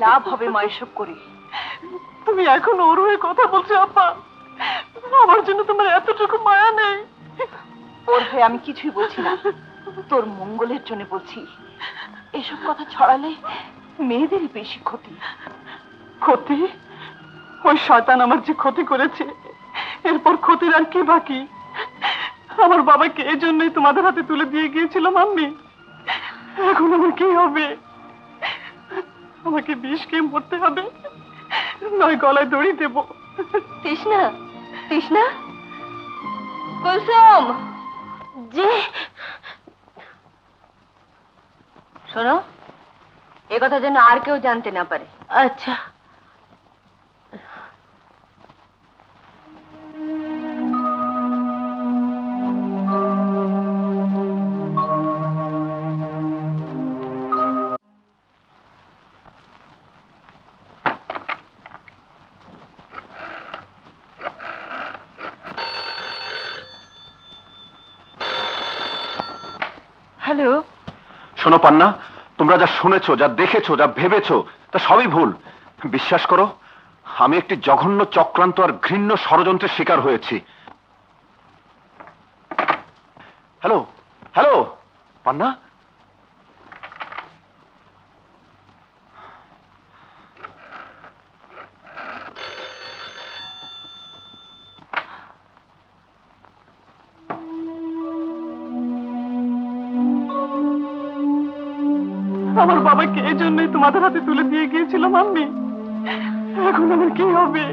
লাভ হবে মা এসব করে? তুমি এখন ওর হয়ে কথা বলছো আপা? আমার জন্য তোমার এতটুকু মায়া নেই? ওর হয়ে আমি কিছুই বলছি না, তোর মঙ্গলের জন্য বলছি। এসব কথা ছড়ালে মেয়েদেরই বেশি ক্ষতি। ক্ষতি? ওই শয়তান আমার যে ক্ষতি করেছে, এরপর ক্ষতির আর কি বাকি? আমার বাবাকে এই জন্যই তোমাদের হাতে তুলে দিয়ে গিয়েছিল মাম্মি। এখন আমার কি হবে? আমাকে বিষ খেয়ে মরতে হবে, নয় গলায় দড়ি দেব। তৃষ্ণা, তৃষ্ণা, কুলসুম, যে শোনো, এ কথা যেন আর কেউ জানতে না পারে। আচ্ছা। হ্যালো। শোনো পান্না, তোমরা যা শুনেছো, যা দেখেছো, যা ভেবেছো, তা সবই ভুল। বিশ্বাস করো, আমি একটি জঘন্য চক্রান্ত আর ঘৃণ্য ষড়যন্ত্রের শিকার হয়েছি। হ্যালো, হ্যালো পান্না। আমার বাবাকে এই জন্যই তোমাদের হাতে তুলে দিয়ে গিয়েছিল মাম্মি। এখন আমার কি হবে?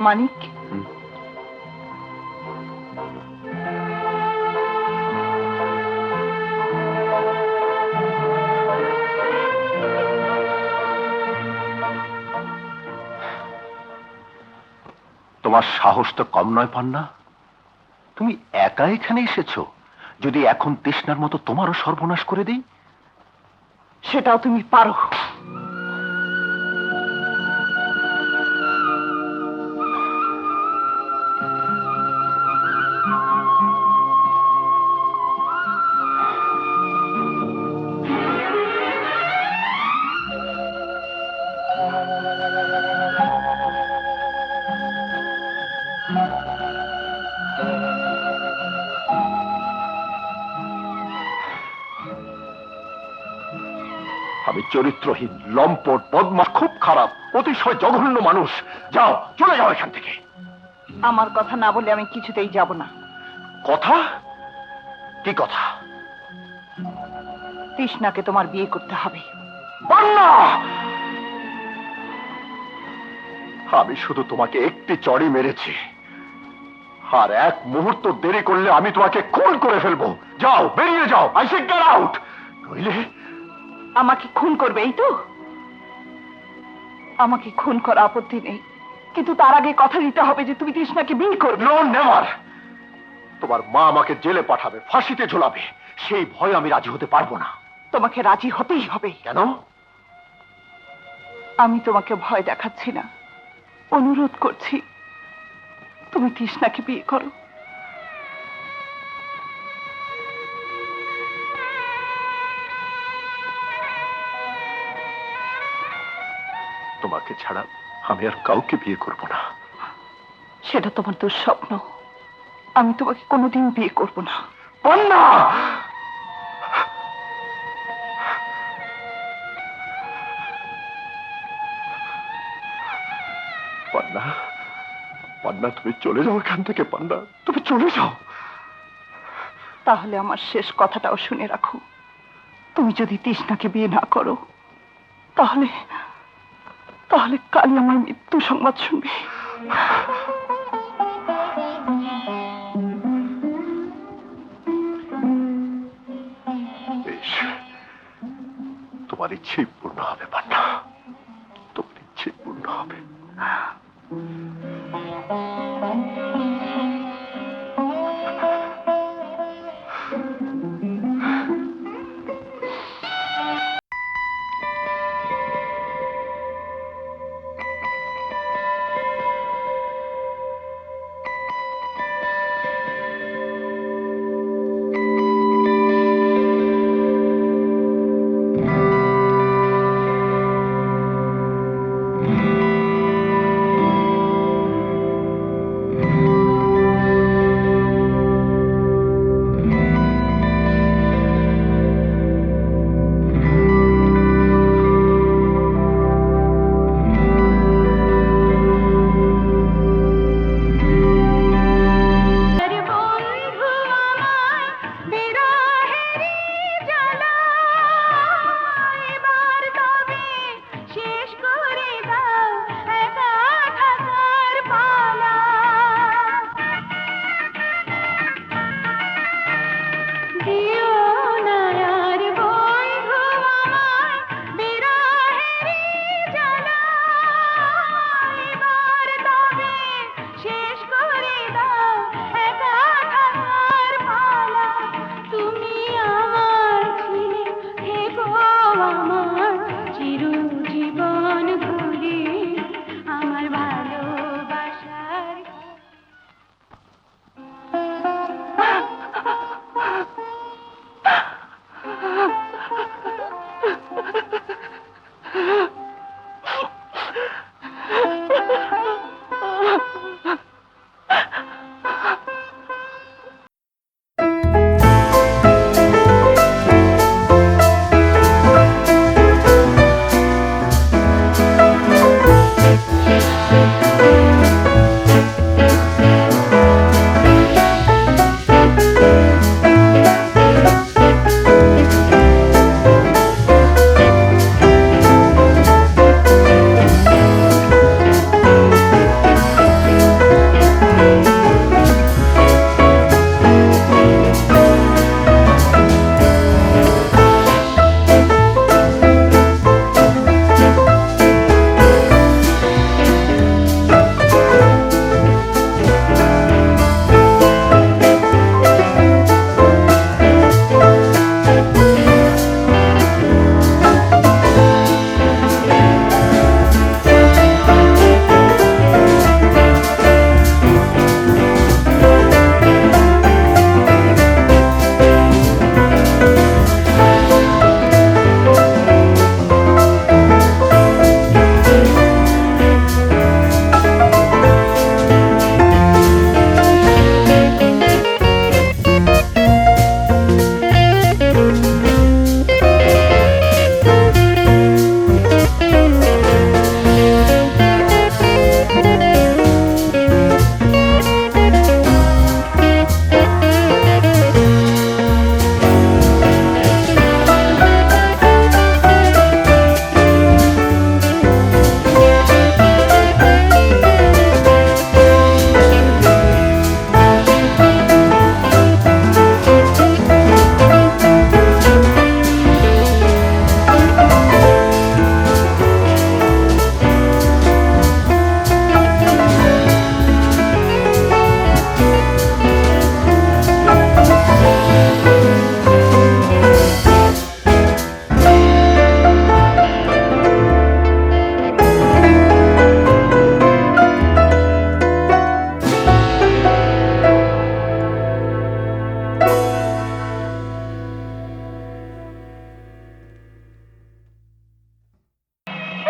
মানিক, তোমার সাহস তো কম নয় পান্না। তুমি একা এখানে এসেছো। যদি এখন তৃষ্ণার মতো তোমারও সর্বনাশ করে দিই? সেটাও তুমি পারো। আমি চরিত্রহীন, লম্পট, বদমাশ, খুব খারাপ, অতিশয় জঘন্য মানুষ। যাও, চলে যাও এখান থেকে। আমার কথা না বলে আমি কিছুতেই যাব না। কথা? কি কথা? তৃষ্ণাকে তোমার বিয়ে করতে হবে। পান্না! আমি শুধু তোমাকে একটি চড়ই মেরেছি, আর এক মুহূর্ত দেরি করলে আমি তোমাকে খুন করে ফেলবো। যাও, বেরিয়ে যাও। I say get out. নইলে আমাকে খুন করবে, এই তো? আমাকে খুন করা আপত্তি নেই, কিন্তু তার আগে কথা দিতে হবে যে তুমি তৃষ্ণাকে বিয়ে করবে। No, never. তোমার মা আমাকে জেলে পাঠাবে, ফাঁসিতে ঝোলাবে, সেই ভয়ে আমি রাজি হতে পারবো না। তোমাকে রাজি হতেই হবে। কেন? আমি তোমাকে ভয় দেখাচ্ছি না, অনুরোধ করছি, তুমি তৃষ্ণাকে বিয়ে করো। তোমাকে ছাড়া আমি আর কাউকে বিয়ে করব না। সেটা তোমার দুঃস্বপ্ন। আমি তোমাকে কোনোদিন বিয়ে করব না। পান্না! পান্না, পান্না, তুমি চলে যাও এখান থেকে। পান্না, তুমি চলে যাও। তাহলে আমার শেষ কথাটাও শুনে রাখো, তুমি যদি তৃষ্ণাকে বিয়ে না করো, তাহলে তাহলে কালই আমার মৃত্যু সংবাদ শুনবে। বেশ, তোমার ইচ্ছেই পূর্ণ হবে পান্না, তোমার ইচ্ছেই পূর্ণ হবে।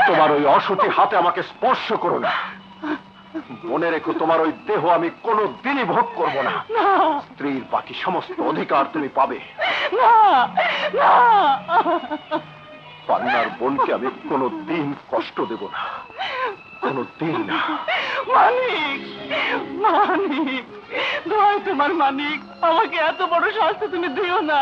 তোমার ওই অসুচি হাতে আমাকে স্পর্শ করো না। মনে রেখো, তোমার ওই দেহ আমি কোনো দিনই ভোগ করব না। স্ত্রীর বাকি সমস্ত অধিকার তুমি পাবে। পান্নার বোনকে আমি কোনো দিন কষ্ট দেব না, কোনো দিন না। মানিক, মানিক, দোহাই তোমার মানিক, আমাকে এত বড় শাস্তি তুমি দিও না।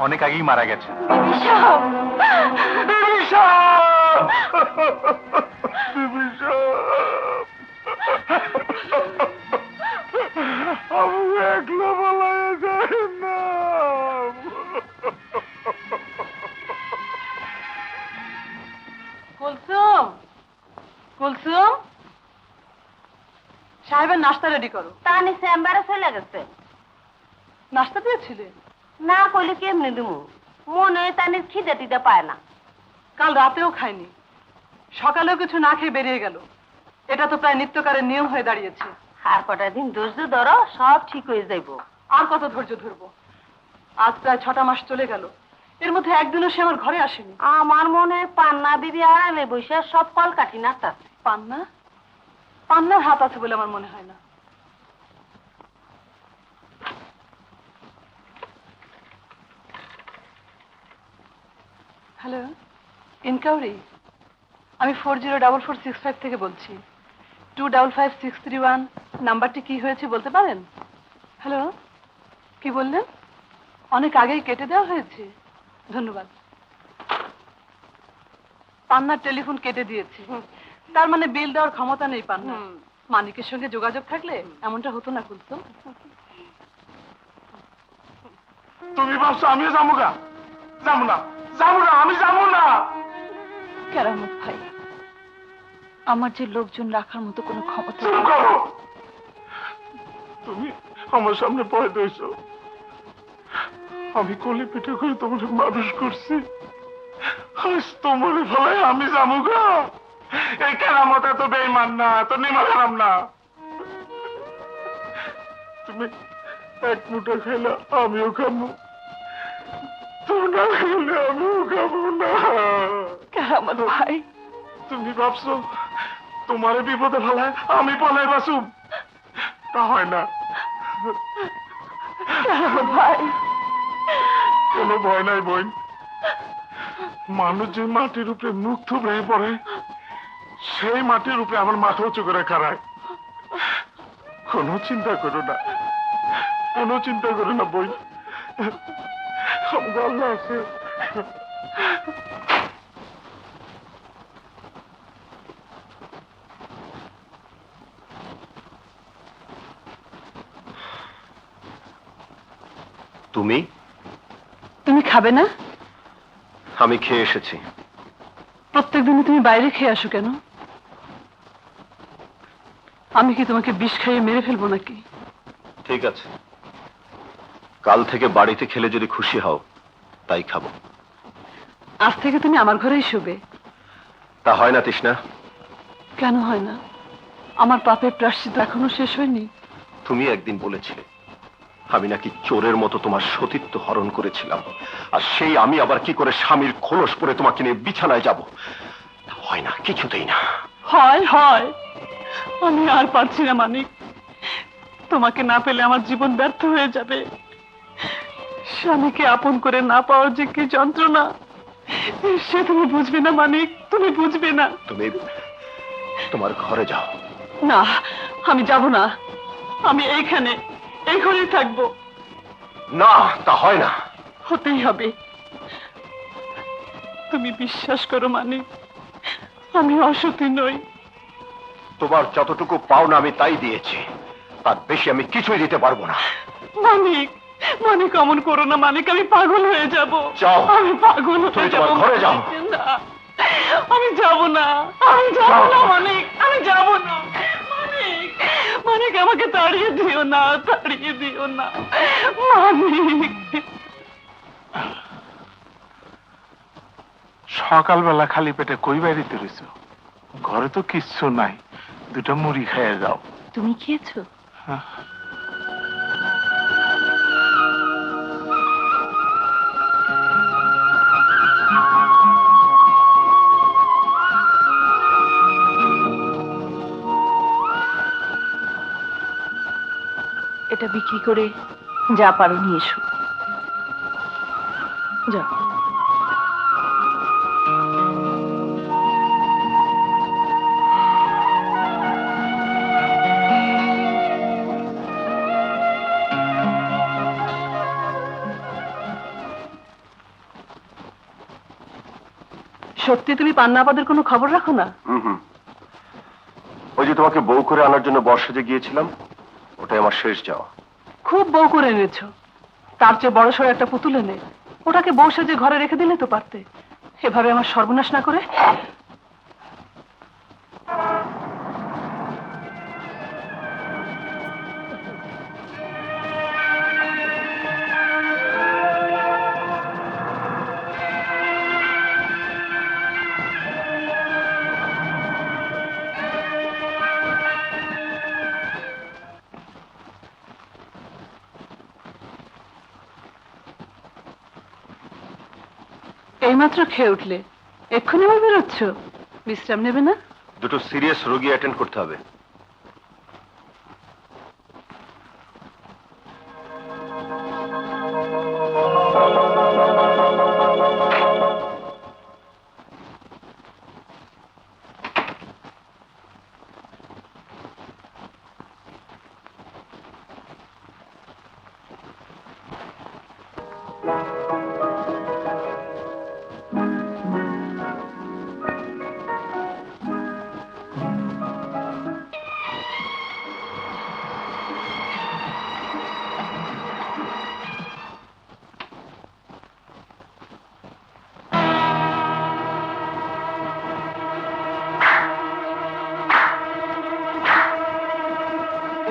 অনেক আগেই মারা গেছেন। আমি একলা বলা যায় না। কুলসুম, কুলসুম, সাহেবের নাস্তা রেডি করো। তানি চেম্বারে চলে গেছে। নাস্তা দিয়েছিলে? না কইলে কেমনে দিমু, মনে হয় তানির খিদে টিদে পায় না। কাল রাতেও খায়নি, সকালেও কিছু না খেয়ে বেরিয়ে গেল। এটা তো প্রায় নিত্যকারের নিয়ম হয়ে দাঁড়িয়েছে। আর কটা দিন ধৈর্য ধরো, সব ঠিক হয়ে যাইব। আর কত ধৈর্য ধরবো? আজ প্রায় 6টা মাস চলে গেল, এর মধ্যে একদিনও সে আমার ঘরে আসেনি। আমার মনে হয় পান্না বিবি আড়ালে বসে সব কল কাটি নাড়তাছে। পান্না? পান্নার হাত আছে বলে আমার মনে হয় না। হ্যালো, ইনকাউরি, আমি 404465 থেকে বলছি। 255631 নাম্বারটি কি হয়েছে বলতে পারেন? হ্যালো, কি বললেন? অনেক আগেই কেটে দেওয়া হয়েছে? ধন্যবাদ। পান্নার টেলিফোন কেটে দিয়েছে, তার মানে বিল দেওয়ার ক্ষমতা নেই পান্না। মানিকের সঙ্গে যোগাযোগ থাকলে এমনটা হতো না। কুলসুম, তুমি ভাবছো আমিও যাবো না? যাবো না, যাবো না, আমি যাবো না। কেরামত ভাই, আমার যে লোকজন রাখার মতো কোনো ক্ষমতা চুপ নেই। করো। তুমি আমার সামনে ভয় দিয়েছো, আমি কলি পিঠে করে তোমার মানুষ করছি। আজ তোমার ফলে আমি যাবো গা। এই কেরামত এত বেইমান না, এত নিমা খারাপ না। তুমি এক মুঠো খেলে আমিও খাবো, তুমি না খেলে আমিও খাবো না। কেরামত ভাই, তুমি ভাবছো তোমার বিপদে ফেলায় আমি পলাই বাসুম? তা হয় না। কেরামত ভাই, কোনো ভয় নাই বোন। মানুষ যে মাটির উপরে মুখ থুবড়ে পড়ে, সেই মাটির উপরে আমার মাথা উঁচু করে খাড়ায়। কোনো চিন্তা করো না, কোনো চিন্তা করো না বোন, আমার আল্লাহ আছে। তুমি? তুমি খাবে না? আমি খেয়ে এসেছি। প্রত্যেকদিনই তুমি বাইরে খেয়ে আসো কেন? আমি কি তোমাকে বিষ খাইয়ে মেরে ফেলবো নাকি? ঠিক আছে, কাল থেকে বাড়িতে খেলে যদি খুশি হও তাই খাবো। আজ থেকে তুমি আমার ঘরেই শোবে। তা হয় না তৃষ্ণা? কেন হয় না? আমার পাপের প্রায়শ্চিত্ত এখনো শেষ হয়নি। তুমি একদিন বলেছিলে আমি নাকি চোরের মতো তোমার সতীত্ব হরণ করেছিলাম, আর সেই আমি আবার কি করে স্বামীর খোলস পরে তোমাকে নিয়ে বিছানায় যাব? তা হয় না, কিছুতেই না। হয় হয়, আমি আর পারছি না মানিক। তোমাকে না পেলে আমার জীবন ব্যর্থ হয়ে যাবে। স্বামীকে আপন করে না পাওয়ার যে কি যন্ত্রণা, সে তুমি বুঝবে না মানিক, তুমি বুঝবে না। তুমি তোমার ঘরে যাও। না, আমি যাব না। আমি এইখানে, এই ঘরেই থাকবো। না, তা হয় না। হতেই হবে। তুমি বিশ্বাস করো মানিক, আমি অসতী নই। তোমার যতটুকু পাওনা আমি তাই দিয়েছি, তার বেশি আমি কিছুই দিতে পারবো না। মানিক, মানিক অমন করো না মানিক, আমি পাগল হয়ে যাব। যাও। আমি পাগল তুমি হয়ে যাব। তোমার ঘরে যাও। না, আমি যাব না, আমি যাব যাও। না মানিক, আমি যাব না। মানিক, মানিক আমাকে তাড়িয়ে দিও না, তাড়িয়ে দিও না মানিক। সকালবেলা খালি পেটে কই বাড়িতে রয়েছ? ঘরে তো কিচ্ছু নাই, দুটো মুড়ি খেয়ে যাও। তুমি খেয়েছো? হ্যাঁ। এটা বিক্রি করে যা পারো নিয়ে এসো। যাও। সত্যি তুমি পান্নাপাদের কোনো খবর রাখো না? হুম, ওই যে তোমাকে বউ করে আনার জন্য বর্ষাতে গিয়েছিলাম, ওটাই আমার শেষ যাওয়া। খুব বউ করে এনেছো, তার চেয়ে বড় সড়ো একটা পুতুল এনে ওটাকে বউ সেজে ঘরে রেখে দিলে তো পারতে। এভাবে আমার সর্বনাশ না করে। এইমাত্র খেয়ে উঠলে, এক্ষুনি আবার বেরোচ্ছ? বিশ্রাম নেবে না? দুটো সিরিয়াস রোগী অ্যাটেন্ড করতে হবে।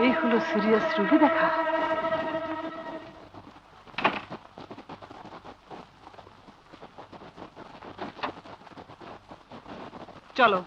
এই হলো সিরিয়াস রোগী দেখা। চলো।